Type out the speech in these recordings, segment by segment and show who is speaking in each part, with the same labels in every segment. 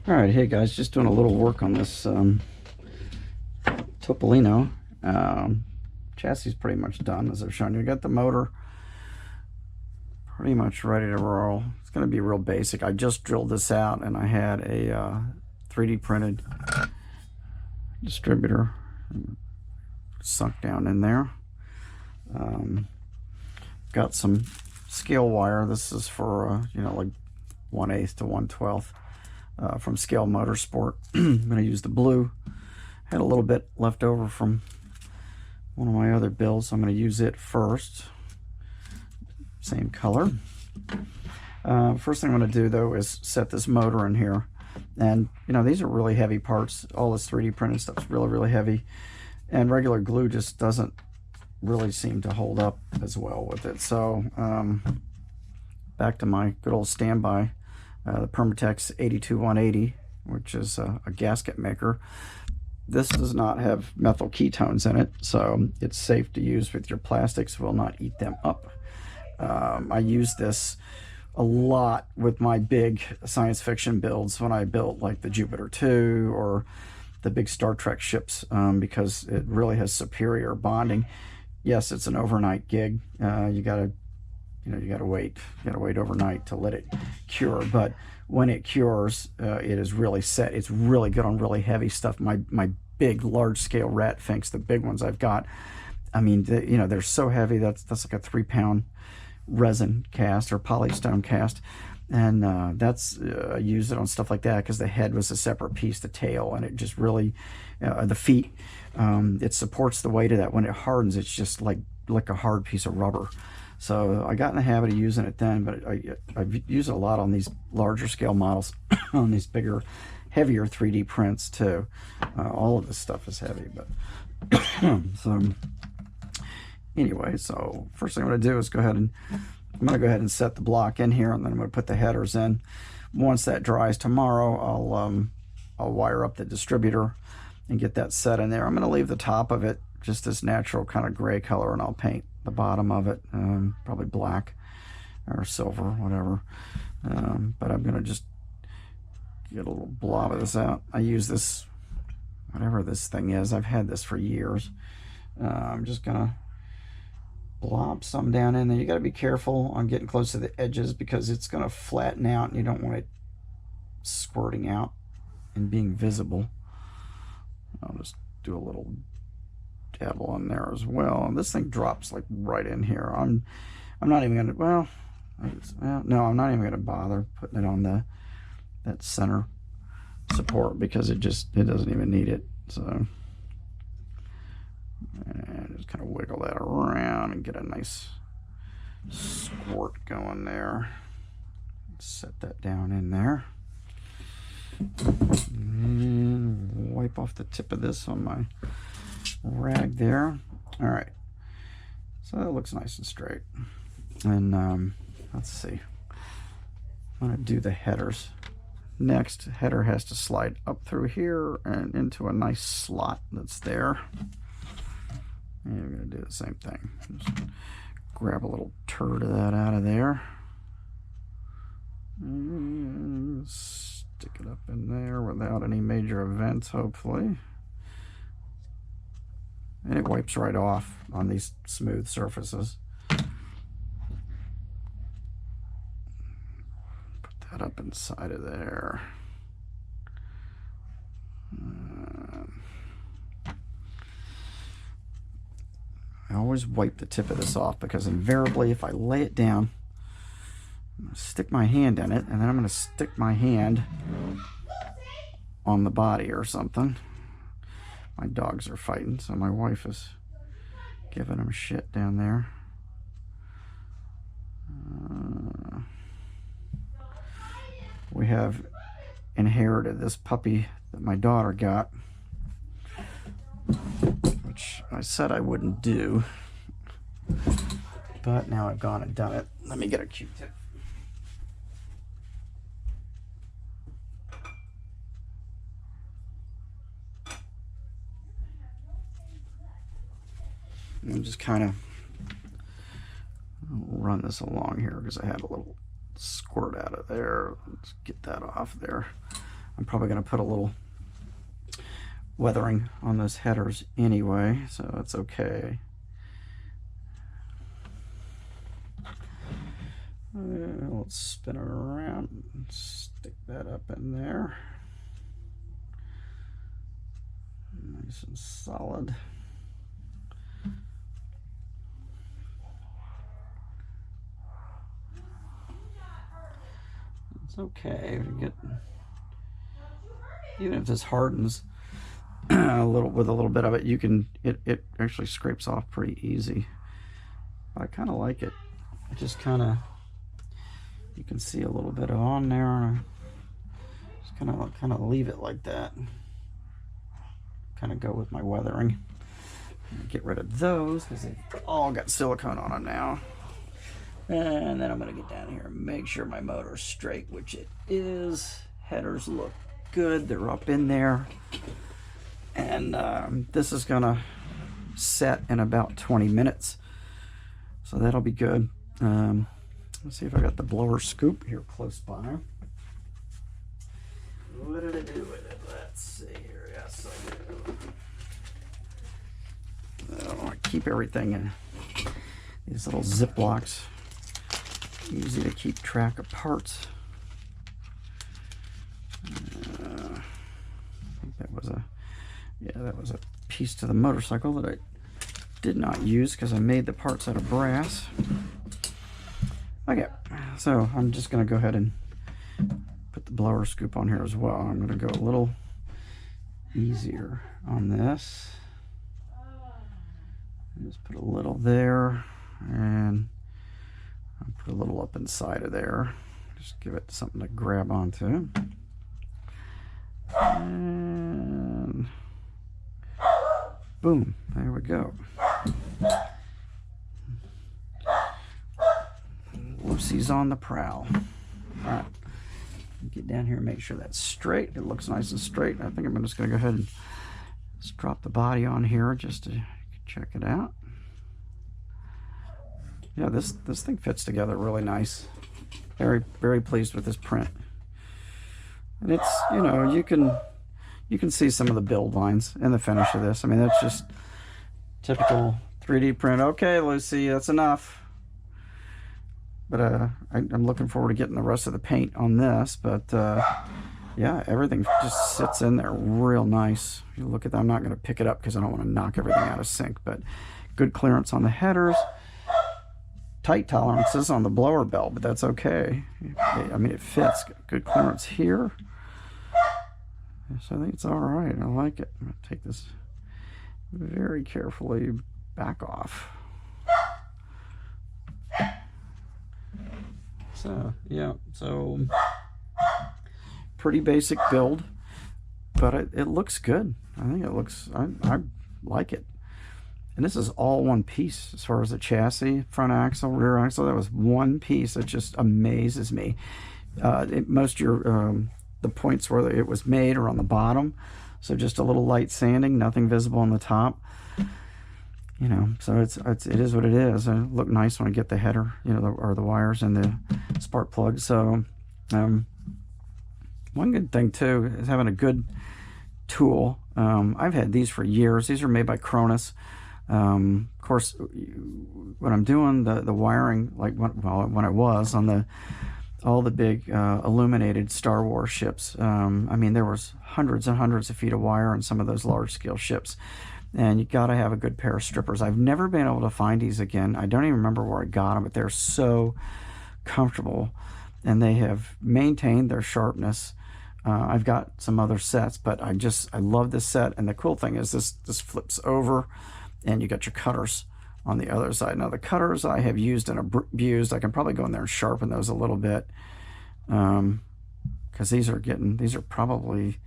Speaker 1: Alright, hey guys, just doing a little work on this Topolino. Chassis is pretty much done, as I've shown you. I got the motor pretty much ready to roll. It's going to be real basic. I just drilled this out and I had a 3D printed distributor sunk down in there. Got some scale wire. This is for like 1/8 to 1/12 from Scale Motorsport. I'm going to use the blue. Had a little bit left over from one of my other builds, so I'm going to use it first. Same color. First thing I'm going to do though is set this motor in here. And these are really heavy parts. All this 3D printed stuff is really heavy, and regular glue just doesn't really seem to hold up as well with it. So back to my good old standby, the Permatex 82180, which is a gasket maker. This does not have methyl ketones in it, so it's safe to use with your plastics. Will not eat them up. I use this a lot with my big science fiction builds when I built like the Jupiter 2 or the big Star Trek ships, because it really has superior bonding. Yes, it's an overnight gig. You gotta wait overnight to let it cure. But when it cures, it is really set. It's really good on really heavy stuff. My big large scale rat finks, the big ones I've got, I mean, they're so heavy. That's like a 3-pound resin cast or polystone cast, and I use it on stuff like that because the head was a separate piece, the tail, and it just really, the feet, it supports the weight of that. When it hardens, it's just like a hard piece of rubber. So I got in the habit of using it then, but I've used it a lot on these larger scale models, on these bigger, heavier 3D prints too. All of this stuff is heavy, but so anyway, so first thing I'm going to do is I'm going to go ahead and set the block in here, and then I'm going to put the headers in. Once that dries tomorrow, I'll wire up the distributor and get that set in there. I'm going to leave the top of it just this natural kind of gray color, and I'll paint the bottom of it probably black or silver, whatever. But I'm going to just get a little blob of this out. I use this, whatever this thing is, I've had this for years. I'm just going to blob some down in there. You got to be careful on getting close to the edges because it's going to flatten out, and you don't want it squirting out and being visible. I'll just do a little dabble in there as well. And this thing drops like right in here. I'm not even gonna, no, I'm not even gonna bother putting it on that center support because it doesn't even need it. So and just kind of wiggle that around and get a nice squirt going there. Set that down in there. And wipe off the tip of this on my rag there. All right, so that looks nice and straight. And let's see, I'm going to do the headers next. Header has to slide up through here and into a nice slot that's there. And we're going to do the same thing. Just grab a little turd of that out of there and stick it up in there without any major events, hopefully. And it wipes right off on these smooth surfaces. Put that up inside of there. I always wipe the tip of this off because invariably if I lay it down, I'm going to stick my hand in it, and then I'm going to stick my hand on the body or something. My dogs are fighting, so my wife is giving them shit down there. We have inherited this puppy that my daughter got, which I said I wouldn't do, but now I've gone and done it. Let me get a Q-tip. And just kind of run this along here because I had a little squirt out of there. Let's get that off there. I'm probably going to put a little weathering on those headers anyway, so it's okay. Let's spin it around and stick that up in there. Nice and solid. It's okay to get, even if this hardens a little with a little bit of it, you can, it actually scrapes off pretty easy. I kind of like it. It just kind of, you can see a little bit on there. Just kind of leave it like that. Kind of go with my weathering. Get rid of those because they've all got silicone on them now. And then I'm going to get down here and make sure my motor's straight, which it is. Headers look good. They're up in there. And this is going to set in about 20 minutes. So that'll be good. Let's see if I got the blower scoop here close by. What did I do with it? Let's see here. Yes, I do. I keep everything in these little Ziplocs. Easy to keep track of parts. I think that was a piece to the motorcycle that I did not use because I made the parts out of brass. Okay, so I'm just going to go ahead and put the blower scoop on here as well. I'm going to go a little easier on this. Just put a little there, and I'll put a little up inside of there. Just give it something to grab onto. And boom, there we go. Lucy's on the prowl. All right, get down here and make sure that's straight. It looks nice and straight. I think I'm just going to go ahead and just drop the body on here just to check it out. Yeah, this thing fits together really nice. Very, very pleased with this print. And it's, you know, you can see some of the build lines in the finish of this. I mean, that's just typical 3D print. Okay, Lucy, that's enough. But I'm looking forward to getting the rest of the paint on this. But yeah, everything just sits in there real nice. You look at that. I'm not going to pick it up because I don't want to knock everything out of sync. But good clearance on the headers. Tight tolerances on the blower belt, but that's okay. I mean, it fits. Good clearance here. So I think it's all right. I like it. I'm going to take this very carefully back off. So, yeah. So, pretty basic build, but it looks good. I think it looks, I like it. And this is all one piece as far as the chassis, front axle, rear axle. That was one piece. It just amazes me. Most of your the points where it was made are on the bottom, so just a little light sanding, nothing visible on the top. You know, so it is what it is. It look nice when I get the header, you know, or the wires and the spark plugs. So one good thing too is having a good tool. I've had these for years. These are made by Cronus. Of course, when I'm doing the wiring, like when I was on all the big illuminated Star Wars ships, I mean, there was hundreds and hundreds of feet of wire on some of those large scale ships, and you got to have a good pair of strippers. I've never been able to find these again. I don't even remember where I got them, but they're so comfortable, and they have maintained their sharpness. I've got some other sets, but I love this set. And the cool thing is this flips over, and you got your cutters on the other side. Now the cutters I have used and abused. I can probably go in there and sharpen those a little bit, because these are probably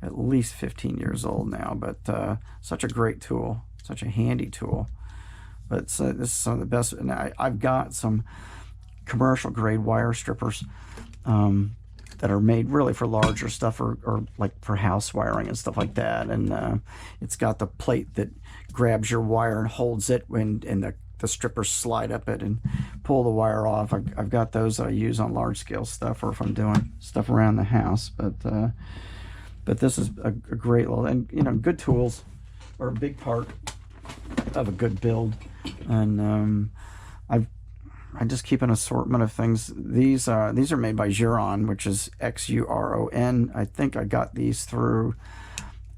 Speaker 1: at least 15 years old now. But such a great tool, such a handy tool. But this is some of the best. And I've got some commercial grade wire strippers that are made really for larger stuff, or like for house wiring and stuff like that. And it's got the plate that grabs your wire and holds it, and the strippers slide up it and pull the wire off. I've got those that I use on large scale stuff, or if I'm doing stuff around the house. But this is a great little, and you know, good tools are a big part of a good build. And I just keep an assortment of things. These are made by Xuron, which is Xuron. I think I got these through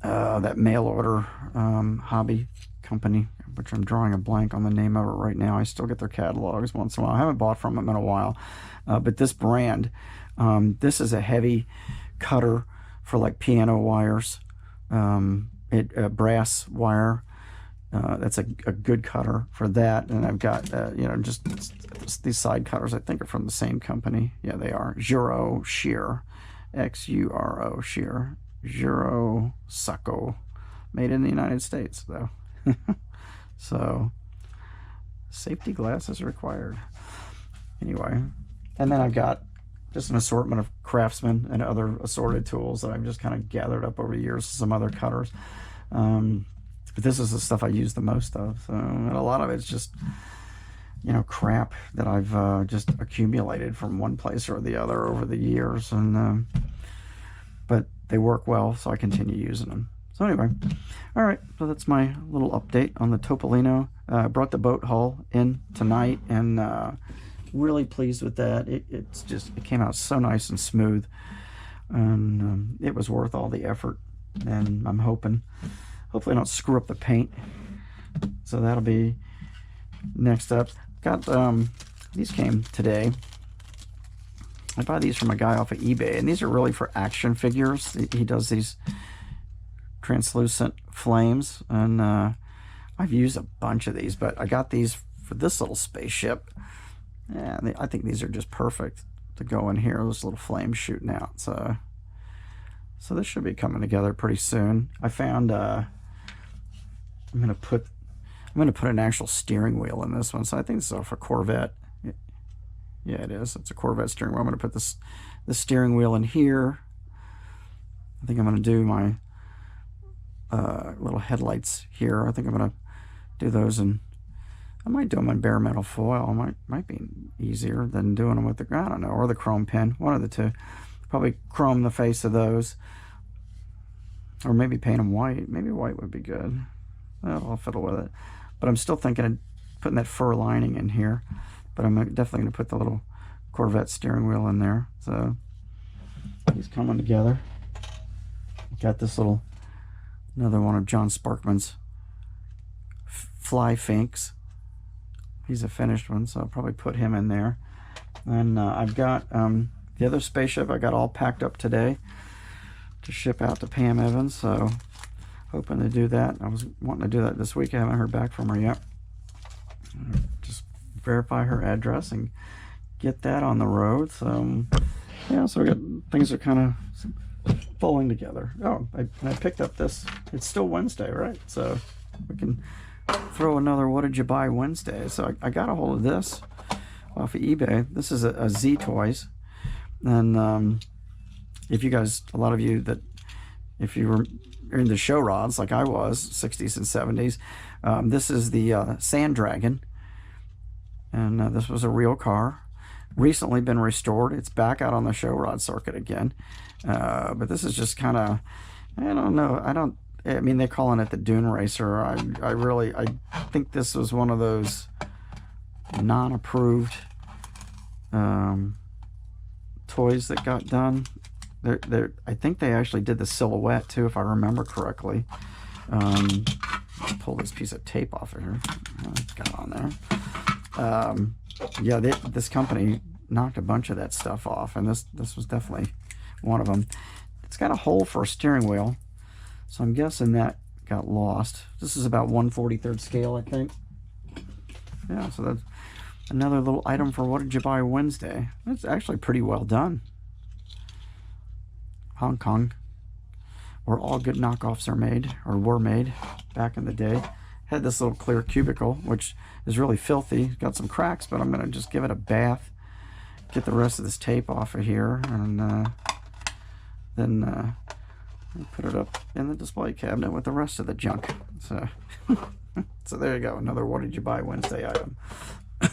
Speaker 1: that mail order hobby company, which I'm drawing a blank on the name of it right now. I still get their catalogs once in a while. I haven't bought from them in a while. But this brand, this is a heavy cutter for like piano wires, brass wire. That's a good cutter for that. And I've got, you know, just these side cutters, I think are from the same company. Yeah, they are. Xuro Shear, Xuro Shear, Xuro Succo, made in the United States though. So safety glasses required. Anyway, and then I've got just an assortment of Craftsman and other assorted tools that I've just kind of gathered up over the years, some other cutters. But this is the stuff I use the most of. So, and a lot of it's just, you know, crap that I've just accumulated from one place or the other over the years. And but they work well, so I continue using them. So anyway, all right, so that's my little update on the Topolino. Brought the boat hull in tonight, and really pleased with that. It came out so nice and smooth, and it was worth all the effort. And I'm hopefully I don't screw up the paint. So that'll be next up. Got these came today. I buy these from a guy off of eBay, and these are really for action figures. He does these translucent flames, and I've used a bunch of these, but I got these for this little spaceship. Yeah, I think these are just perfect to go in here. This little flame shooting out. So this should be coming together pretty soon. I found I'm gonna put an actual steering wheel in this one. So I think this is off a Corvette. Yeah, it is. It's a Corvette steering wheel. I'm gonna put the steering wheel in here. I think I'm gonna do my little headlights here. I think I'm gonna do those, and I might do them in bare metal foil. Might be easier than doing them with the, I don't know, or the chrome pen. One of the two. Probably chrome the face of those, or maybe paint them white. Maybe white would be good. I'll fiddle with it. But I'm still thinking of putting that fur lining in here. But I'm definitely going to put the little Corvette steering wheel in there. So he's coming together. Got this little, another one of John Sparkman's Fly Finks. He's a finished one, so I'll probably put him in there. And I've got the other spaceship I got all packed up today to ship out to Pam Evans, so hoping to do that. I was wanting to do that this week. I haven't heard back from her yet. Just verify her address and get that on the road. So yeah, so we got, things are kind of falling together. Oh, I picked up this. It's still Wednesday, right? So we can throw another What Did You Buy Wednesday. So I got a hold of this off of eBay. This is a Z Toys. And if you guys, a lot of you that, if you were into show rods like I was, 60s and 70s, this is the Sand Dragon. And this was a real car. Recently been restored. It's back out on the show rod circuit again. But this is just kind of, I don't know. I mean, they're calling it the Dune Racer. I think this was one of those non-approved toys that got done. I think they actually did the silhouette too, if I remember correctly. Pull this piece of tape off of here. It's got on there. Yeah, this company knocked a bunch of that stuff off, and this was definitely one of them. It's got a hole for a steering wheel, so I'm guessing that got lost. This is about 1/43 scale, I think. Yeah, so that's another little item for What Did You Buy Wednesday. It's actually pretty well done. Hong Kong, where all good knockoffs are made, or were made back in the day. Had this little clear cubicle, which is really filthy. Got some cracks, but I'm going to just give it a bath, get the rest of this tape off of here, and then put it up in the display cabinet with the rest of the junk. So So there you go, another What Did You Buy Wednesday item.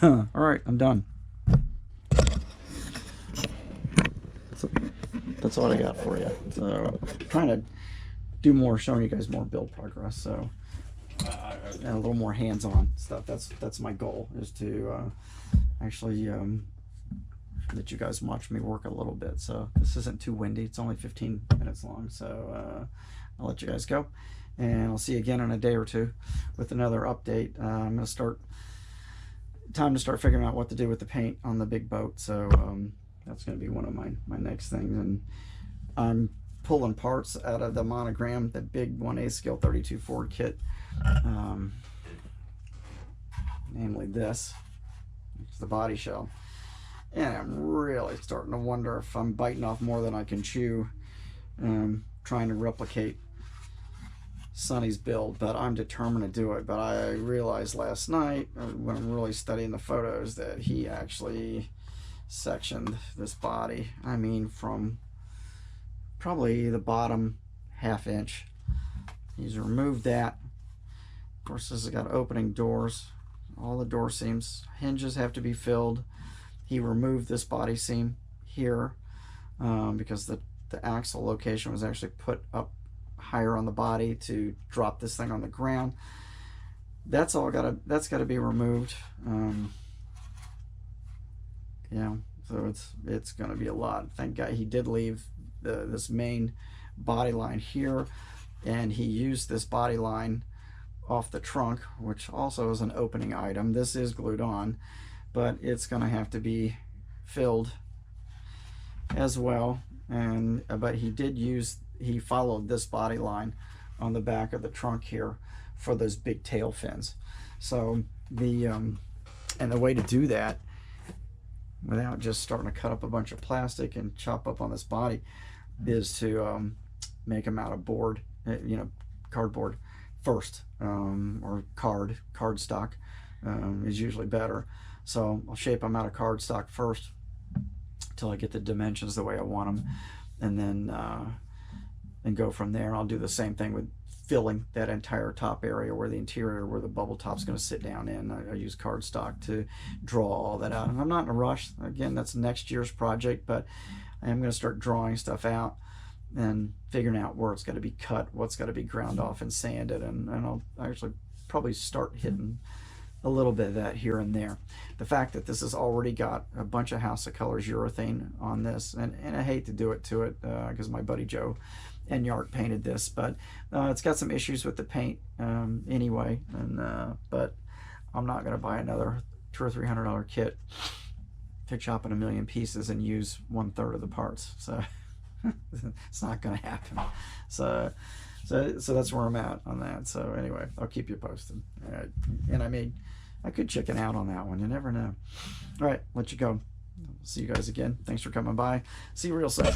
Speaker 1: All right, I'm done. So that's all I got for you. So I'm trying to do more, showing you guys more build progress. So and a little more hands-on stuff. That's my goal, is to actually let you guys watch me work a little bit. So this isn't too windy. It's only 15 minutes long. So I'll let you guys go, and I'll see you again in a day or two with another update. I'm gonna start figuring out what to do with the paint on the big boat. So that's gonna be one of my next things. And I'm pulling parts out of the Monogram, the big 1/8 scale 32 Ford kit, namely this. It's the body shell. And I'm really starting to wonder if I'm biting off more than I can chew, trying to replicate Sonny's build, but I'm determined to do it. But I realized last night, when I'm really studying the photos, that he actually sectioned this body. I mean, from probably the bottom ½ inch. He's removed that. Of course, this has got opening doors. All the door seams, hinges have to be filled. He removed this body seam here because the axle location was actually put up higher on the body to drop this thing on the ground. That's got to be removed. Yeah, so it's going to be a lot. Thank God he did leave this main body line here, and he used this body line off the trunk, which also is an opening item. This is glued on, but it's going to have to be filled as well. And but he followed this body line on the back of the trunk here for those big tail fins. So and the way to do that without just starting to cut up a bunch of plastic and chop up on this body is to make them out of board, cardboard first, or card stock is usually better. So I'll shape them out of card stock first until I get the dimensions the way I want them, and then go from there. I'll do the same thing with filling that entire top area where the interior, where the bubble top's going to sit down in. I use card stock to draw all that out. And I'm not in a rush. Again, that's next year's project, but I am going to start drawing stuff out and figuring out where it's got to be cut, what's got to be ground off and sanded, and I'll actually probably start hitting a little bit of that here and there. The fact that this has already got a bunch of House of Colors urethane on this, and I hate to do it to it because my buddy Joe Enyart painted this, but it's got some issues with the paint anyway, and but I'm not going to buy another $200 or $300 kit to chop in a million pieces and use 1/3 of the parts. So it's not going to happen. So that's where I'm at on that. So anyway, I'll keep you posted. And I could chicken out on that one. You never know. All right, let you go. See you guys again. Thanks for coming by. See you real soon.